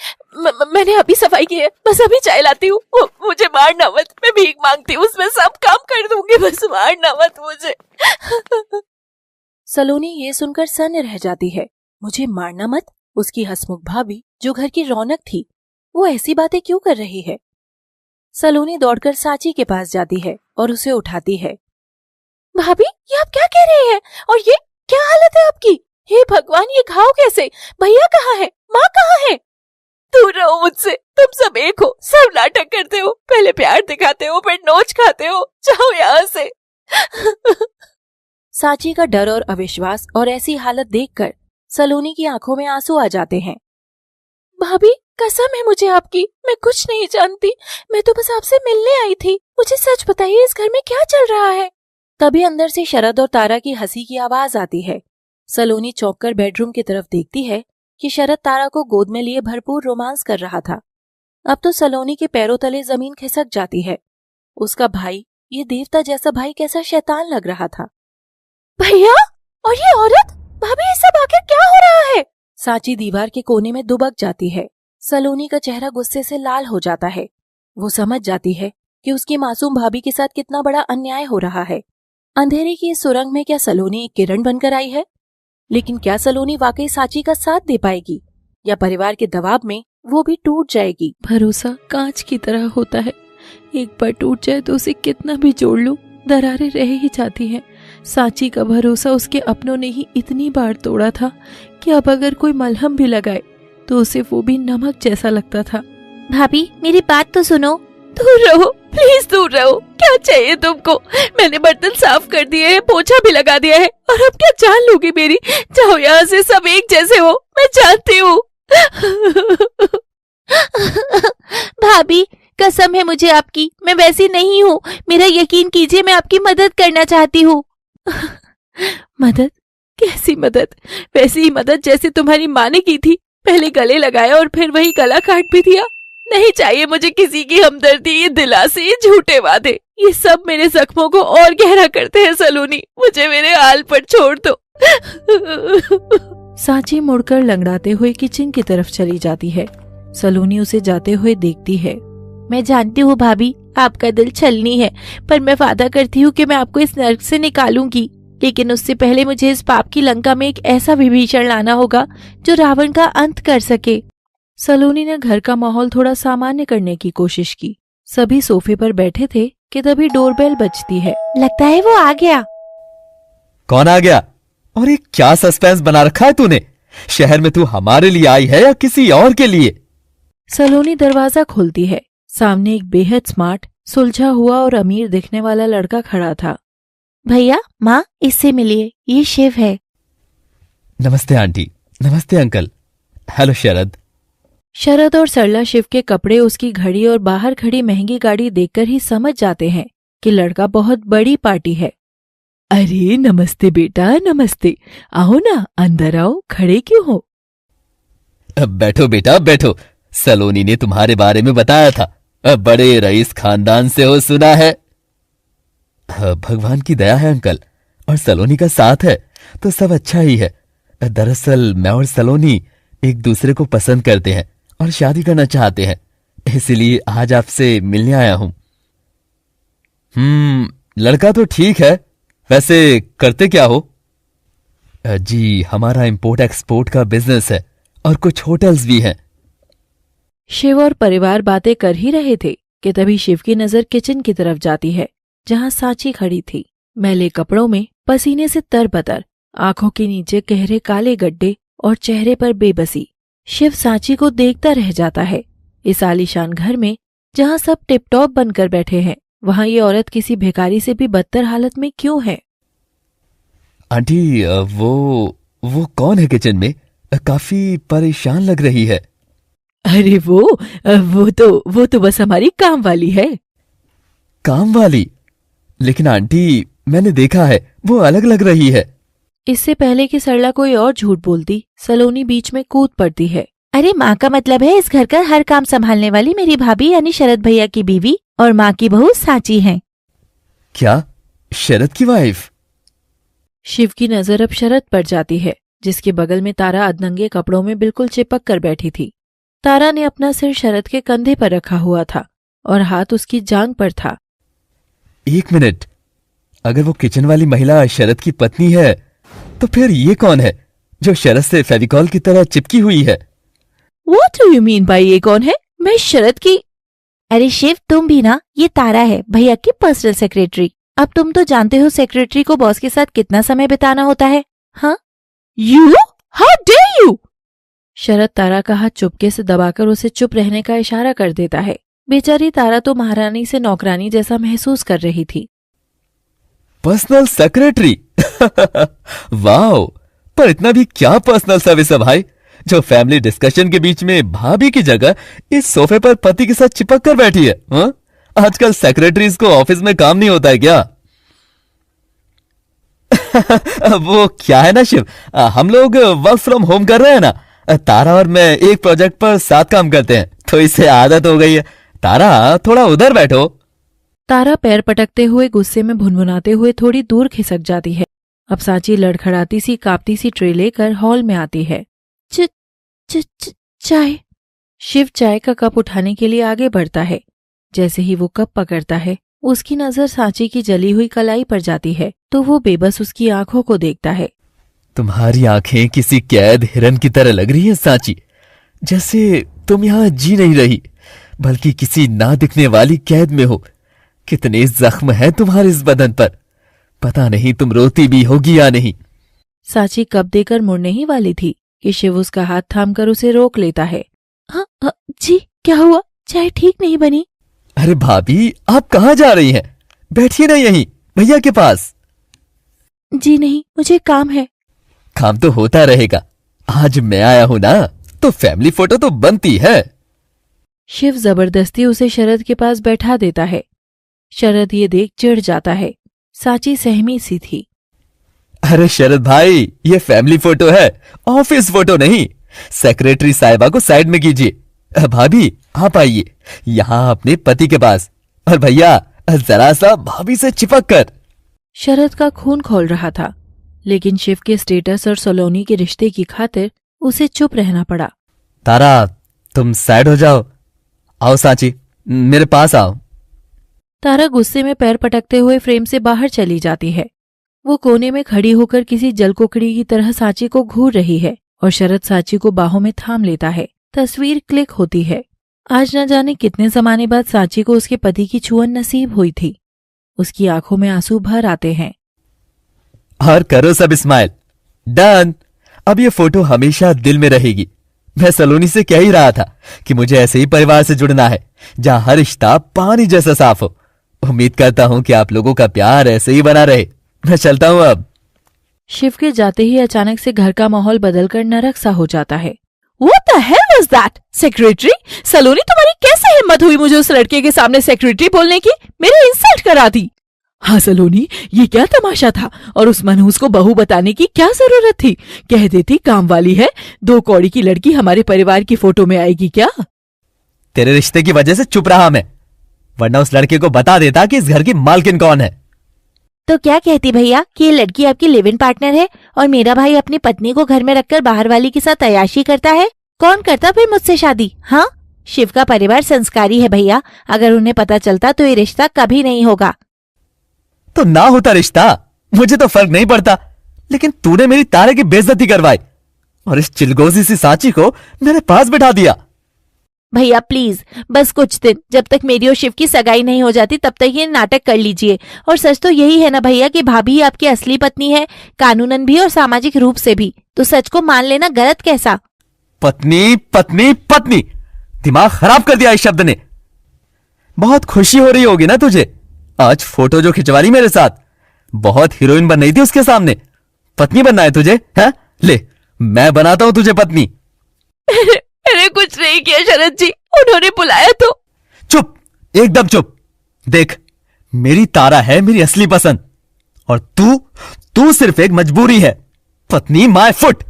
मैंने अभी सफाई की है, बस अभी चाय लाती हूँ। मुझे मारना मत, मैं भीख मांगती हूँ, उसमें सब काम कर दूंगी, बस मारना मत मुझे। सलोनी ये सुनकर सन्न रह जाती है। मुझे मारना मत? उसकी हंसमुख भाभी, जो घर की रौनक थी, वो ऐसी बातें क्यों कर रही है? सलोनी दौड़कर साची के पास जाती है और उसे उठाती है। भाभी, ये आप क्या कह रहे हैं? और ये क्या हालत है हे भगवान, ये घाव कैसे? भैया कहाँ है? माँ कहाँ है? दूर रहो मुझसे, तुम सब एक हो, सब नाटक करते हो, पहले प्यार दिखाते हो फिर नोच खाते हो, जाओ यहाँ से। सांची का डर और अविश्वास और ऐसी हालत देखकर सलोनी की आंखों में आंसू आ जाते हैं। भाभी, कसम है मुझे आपकी, मैं कुछ नहीं जानती, मैं तो बस आपसे मिलने आई थी, मुझे सच बताइए इस घर में क्या चल रहा है? तभी अंदर से शरद और तारा की हंसी की आवाज आती है। सलोनी चौंक कर बेडरूम की तरफ देखती है कि शरद तारा को गोद में लिए भरपूर रोमांस कर रहा था। अब तो सलोनी के पैरों तले जमीन खिसक जाती है। उसका भाई, ये देवता जैसा भाई कैसा शैतान लग रहा था। भैया, और ये औरत? भाभी, ये सब आखिर क्या हो रहा है? सांची दीवार के कोने में दुबक जाती है। सलोनी का चेहरा गुस्से से लाल हो जाता है। वो समझ जाती है कि उसकी मासूम भाभी के साथ कितना बड़ा अन्याय हो रहा है। अंधेरे की इस सुरंग में क्या सलोनी एक किरण बनकर आई है? लेकिन क्या सलोनी वाकई सांची का साथ दे पाएगी, या परिवार के दबाव में वो भी टूट जाएगी? भरोसा कांच की तरह होता है, एक बार टूट जाए तो उसे कितना भी जोड़ लूं, दरारें रह ही जाती हैं। सांची का भरोसा उसके अपनों ने ही इतनी बार तोड़ा था कि अब अगर कोई मलहम भी लगाए तो उसे वो भी नमक जैसा लगता था। भाभी, मेरी बात तो सुनो। दूर रहो, प्लीज दूर रहो। क्या चाहिए तुमको? मैंने बर्तन साफ कर दिए हैं, पोछा भी लगा दिया है, और अब क्या जान लोगी मेरी? जाओ यहाँ से, सब एक जैसे हो, मैं जानती हूँ। भाभी, कसम है मुझे आपकी, मैं वैसी नहीं हूँ, मेरा यकीन कीजिए, मैं आपकी मदद करना चाहती हूँ। मदद? कैसी मदद? वैसी ही मदद जैसे तुम्हारी माँ ने की थी, पहले गले लगाया और फिर वही गला काट भी दिया। नहीं चाहिए मुझे किसी की हमदर्दी, ये दिलासे, ये झूठे वादे, ये सब मेरे जख्मों को और गहरा करते हैं। सलोनी, मुझे मेरे हाल पर छोड़ दो। सांची मुड़कर लंगड़ाते हुए किचन की तरफ चली जाती है। सलोनी उसे जाते हुए देखती है। मैं जानती हूँ भाभी, आपका दिल छलनी है, पर मैं वादा करती हूँ कि मैं आपको इस नर्क से निकालूंगी, लेकिन उससे पहले मुझे इस पाप की लंका में एक ऐसा विभीषण लाना होगा जो रावण का अंत कर सके। सलोनी ने घर का माहौल थोड़ा सामान्य करने की कोशिश की। सभी सोफे पर बैठे थे कि तभी डोरबेल बजती है। लगता है वो आ गया। कौन आ गया? और ये क्या सस्पेंस बना रखा है तूने? शहर में तू हमारे लिए आई है या किसी और के लिए? सलोनी दरवाजा खोलती है। सामने एक बेहद स्मार्ट, सुलझा हुआ और अमीर दिखने वाला लड़का खड़ा था। भैया, माँ, इससे मिलिए, ये शिव है। नमस्ते आंटी। नमस्ते अंकल। हेलो शरद। शरद और सरला शिव के कपड़े, उसकी घड़ी और बाहर खड़ी महंगी गाड़ी देखकर ही समझ जाते हैं कि लड़का बहुत बड़ी पार्टी है। अरे नमस्ते बेटा, नमस्ते। आओ ना, अंदर आओ, खड़े क्यों हो? बैठो बेटा बैठो। सलोनी ने तुम्हारे बारे में बताया था, बड़े रईस खानदान से हो सुना है। भगवान की दया है अंकल, और सलोनी का साथ है तो सब अच्छा ही है। दरअसल मैं और सलोनी एक दूसरे को पसंद करते हैं और शादी करना चाहते हैं, इसलिए आज आपसे मिलने आया हूं। लड़का तो ठीक है, वैसे करते क्या हो? जी, हमारा इंपोर्ट एक्सपोर्ट का बिजनेस है और कुछ होटल्स भी हैं। शिव और परिवार बातें कर ही रहे थे कि तभी शिव की नजर किचन की तरफ जाती है, जहां सांची खड़ी थी। मैले कपड़ों में, पसीने से तरबतर, आंखों के नीचे गहरे काले गड्ढे और चेहरे पर बेबसी। शिव सांची को देखता रह जाता है। इस आलीशान घर में जहां सब टिपटॉप बनकर बैठे हैं, वहां ये औरत किसी भिखारी से भी बदतर हालत में क्यों है? आंटी, वो कौन है किचन में? काफी परेशान लग रही है। अरे वो तो बस हमारी काम वाली है। काम वाली? लेकिन आंटी, मैंने देखा है, वो अलग लग रही है। इससे पहले कि सरला कोई और झूठ बोलती, सलोनी बीच में कूद पड़ती है। अरे माँ का मतलब है इस घर का हर काम संभालने वाली मेरी भाभी यानी शरद भैया की बीवी और माँ की बहू सांची है। क्या? शरद की वाइफ? शिव की नजर अब शरद पर जाती है, जिसके बगल में तारा अधनंगे कपड़ों में बिल्कुल चिपक कर बैठी थी। तारा ने अपना सिर शरद के कंधे पर रखा हुआ था और हाथ उसकी जांघ पर था। एक मिनट, अगर वो किचन वाली महिला शरद की पत्नी है तो फिर ये कौन है जो शरद से फेविकॉल की तरह चिपकी हुई है? What do you mean by ये कौन है? मैं शरद की। अरे शिव, तुम भी ना, ये तारा है भैया की पर्सनल सेक्रेटरी। अब तुम तो जानते हो सेक्रेटरी को बॉस के साथ कितना समय बिताना होता है। हाँ, यू, हाउ डेयर यू। शरद तारा का हाथ चुपके से दबाकर उसे चुप रहने का इशारा कर देता है। बेचारी तारा तो महारानी से नौकरानी जैसा महसूस कर रही थी। पर्सनल सेक्रेटरी वाओ, पर इतना भी क्या पर्सनल सर्विस है भाई, जो फैमिली डिस्कशन के बीच में भाभी की जगह इस सोफे पर पति के साथ चिपक कर बैठी है। हा? आजकल सेक्रेटरीज को ऑफिस में काम नहीं होता है क्या? वो क्या है ना शिव, हम लोग वर्क फ्रॉम होम कर रहे हैं ना, तारा और मैं एक प्रोजेक्ट पर साथ काम करते हैं, तो इससे आदत हो गई है। तारा थोड़ा उधर बैठो। तारा पैर पटकते हुए गुस्से में भुनभुनाते हुए थोड़ी दूर खिसक जाती है। अब सांची लड़खड़ाती सी कांपती सी ट्रे लेकर हॉल में आती है। चाय। शिव चाय का कप उठाने के लिए आगे बढ़ता है। जैसे ही वो कप पकड़ता है, उसकी नजर सांची की जली हुई कलाई पर जाती है, तो वो बेबस उसकी आंखों को देखता है। तुम्हारी आंखें किसी कैद हिरन की तरह लग रही है सांची, जैसे तुम यहाँ जी नहीं रही बल्कि किसी ना दिखने वाली कैद में हो। कितने जख्म हैं तुम्हारे इस बदन पर, पता नहीं तुम रोती भी होगी या नहीं। सांची कप देकर मुड़ने ही वाली थी कि शिव उसका हाथ थामकर उसे रोक लेता है। हाँ जी, क्या हुआ? चाय ठीक नहीं बनी? अरे भाभी, आप कहाँ जा रही हैं? बैठिए ना यहीं भैया के पास। जी नहीं, मुझे काम है। काम तो होता रहेगा, आज मैं आया हूं ना, तो फैमिली फोटो तो बनती है। शिव जबरदस्ती उसे शरद के पास बैठा देता है। शरद ये देख चिढ़ जाता है। सांची सहमी सी थी। अरे शरद भाई, ये फैमिली फोटो है, ऑफिस फोटो नहीं। सेक्रेटरी साहिबा को साइड में कीजिए। भाभी आप आइए यहाँ अपने पति के पास, और भैया जरा सा भाभी से चिपक कर। शरद का खून खौल रहा था, लेकिन शिव के स्टेटस और सलोनी के रिश्ते की खातिर उसे चुप रहना पड़ा। तारा तुम साइड हो जाओ। आओ सांची, मेरे पास आओ। तारा गुस्से में पैर पटकते हुए फ्रेम से बाहर चली जाती है। वो कोने में खड़ी होकर किसी जलकुकड़ी की तरह सांची को घूर रही है, और शरद सांची को बाहों में थाम लेता है। तस्वीर क्लिक होती है। आज न जाने कितने जमाने बाद सांची को उसके पति की छुअन नसीब हुई थी। उसकी आंखों में आंसू भर आते हैं। और करो सब स्माइल। डन। अब ये फोटो हमेशा दिल में रहेगी। मैं सलोनी से कह ही रहा था कि मुझे ऐसे ही परिवार से जुड़ना है, जहां हर रिश्ता पानी जैसा साफ हो। उम्मीद करता हूं कि आप लोगों का प्यार ऐसे ही बना रहे। मैं चलता हूं अब। शिव के जाते ही अचानक से घर का माहौल बदलकर नरक सा हो जाता है। What the hell was that? Secretary? Saloni, तुम्हारी कैसे हिम्मत हुई मुझे उस लड़के के सामने सेक्रेटरी बोलने की? मेरी इंसल्ट करा दी। हाँ सलोनी, ये क्या तमाशा था, और उस मनहूस को बहू बताने की क्या जरूरत थी? कह देती काम वाली है, 2 कौड़ी की लड़की हमारे परिवार की फोटो में आएगी क्या? तेरे रिश्ते की वजह से चुप रहा मैं, वरना उस लड़के को बता देता कि इस घर की मालकिन कौन है। तो क्या कहती भैया कि ये लड़की आपकी लिव इन पार्टनर है, और मेरा भाई अपनी पत्नी को घर में रखकर बाहर वाली के साथ अय्याशी करता है? कौन करता फिर मुझसे शादी? हाँ, शिव का परिवार संस्कारी है भैया, अगर उन्हें पता चलता तो ये रिश्ता कभी नहीं होगा। तो ना होता रिश्ता, मुझे तो फर्क नहीं पड़ता, लेकिन तूने मेरी तारे की बेइज्जती करवाई और इस चिलगोजी सी सांची को मेरे पास बिठा दिया। भैया प्लीज, बस कुछ दिन, जब तक मेरी और शिव की सगाई नहीं हो जाती तब तक ये नाटक कर लीजिए। और सच तो यही है ना भैया कि भाभी आपकी असली पत्नी है, कानूनन भी और सामाजिक रूप से भी, तो सच को मान लेना गलत कैसा? पत्नी पत्नी पत्नी, दिमाग खराब कर दिया इस शब्द ने। बहुत खुशी हो रही होगी ना तुझे, आज फोटो जो खिंचवा रही मेरे साथ, बहुत हीरोइन बन रही थी उसके सामने। पत्नी बनना है तुझे? है ले, मैं बनाता हूं तुझे पत्नी। मैंने कुछ नहीं किया शरद जी, उन्होंने बुलाया तो। चुप, एकदम चुप। देख, मेरी तारा है मेरी असली पसंद, और तू सिर्फ एक मजबूरी है। पत्नी माय फुट।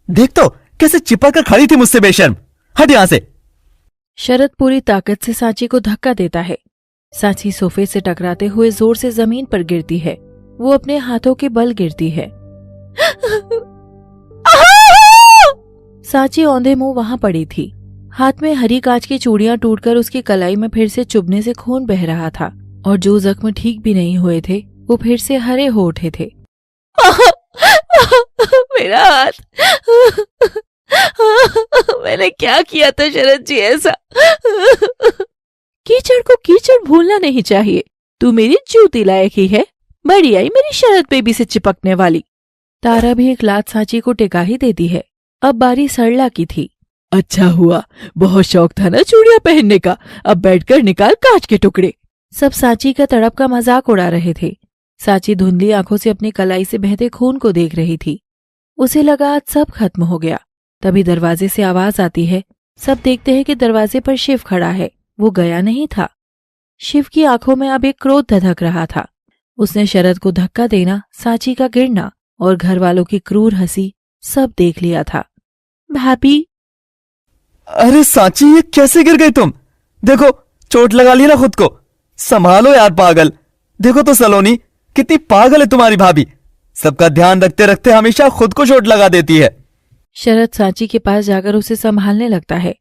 देख तो कैसे चिपक कर खड़ी थी मुझसे बेशर्म। हट यहां से। शरद पूरी ताकत से सांची को धक्का देता है। सांची सोफे से टकराते हुए जोर से जमीन पर गिरती है। वो अपने हाथों के बल गिरती है। सांची औंधे मुंह वहां पड़ी थी। हाथ में हरी कांच की चूड़ियां टूटकर उसकी कलाई में फिर से चुभने से खून बह रहा था, और जो जख्म ठीक भी नहीं हुए थे वो फिर से हरे हो उठे थे। मेरा हाथ, मैंने क्या किया था शरद जी ऐसा? कीचड़ को कीचड़ भूलना नहीं चाहिए। तू मेरी जूती लायक ही है। बड़ी आई मेरी शरद बेबी से चिपकने वाली। तारा भी एक लात सांची को टिका ही देती है। अब बारी सरला की थी। अच्छा हुआ, बहुत शौक था ना चूड़ियां पहनने का, अब बैठकर निकाल कांच के टुकड़े। सब सांची का तड़प का मजाक उड़ा रहे थे। सांची धुंधली आंखों से अपनी कलाई से बहते खून को देख रही थी। उसे लगा आज सब खत्म हो गया। तभी दरवाजे से आवाज आती है। सब देखते हैं कि दरवाजे पर शिव खड़ा है। वो गया नहीं था। शिव की आंखों में अब एक क्रोध धधक रहा था। उसने शरद को धक्का देना, सांची का गिरना और घर वालों की क्रूर हंसी सब देख लिया था। भाभी, अरे सांची, ये कैसे गिर गई तुम? देखो, चोट लगा ली ना खुद को। संभालो यार पागल। देखो तो सलोनी, कितनी पागल है तुम्हारी भाभी। सबका ध्यान रखते रखते हमेशा खुद को चोट लगा देती है। शरद सांची के पास जाकर उसे संभालने लगता है,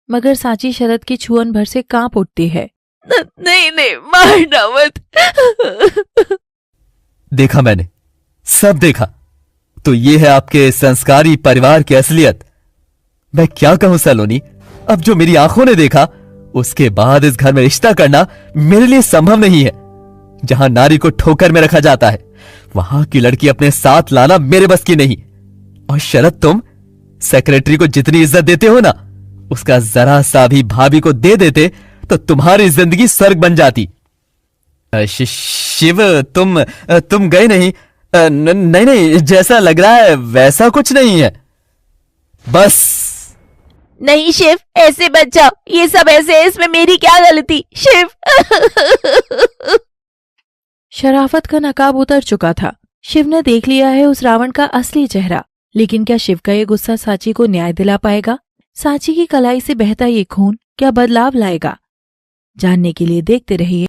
मगर सांची शरद की छुअन भर से कांप उठती है। नहीं नहीं, मारना मत। देखा मैंने, सब देखा। तो ये है आपके संस्कारी परिवार की असलियत। मैं क्या कहूं सलोनी, अब जो मेरी आंखों ने देखा, उसके बाद इस घर में रिश्ता करना मेरे लिए संभव नहीं है। जहां नारी को ठोकर में रखा जाता है, वहां की लड़की अपने साथ लाना मेरे बस की नहीं। और शरद, तुम सेक्रेटरी को जितनी इज्जत देते हो ना, उसका जरा सा भी भाभी को दे देते तो तुम्हारी जिंदगी स्वर्ग बन जाती। शिव, तुम गए नहीं? नहीं नहीं, जैसा लग रहा है वैसा कुछ नहीं है। बस नहीं शिव, ऐसे बच जाओ। ये सब ऐसे है, इसमें मेरी क्या गलती? शिव। शराफत का नकाब उतर चुका था। शिव ने देख लिया है उस रावण का असली चेहरा। लेकिन क्या शिव का ये गुस्सा सांची को न्याय दिला पाएगा? सांची की कलाई से बहता ये खून क्या बदलाव लाएगा? जानने के लिए देखते रहिए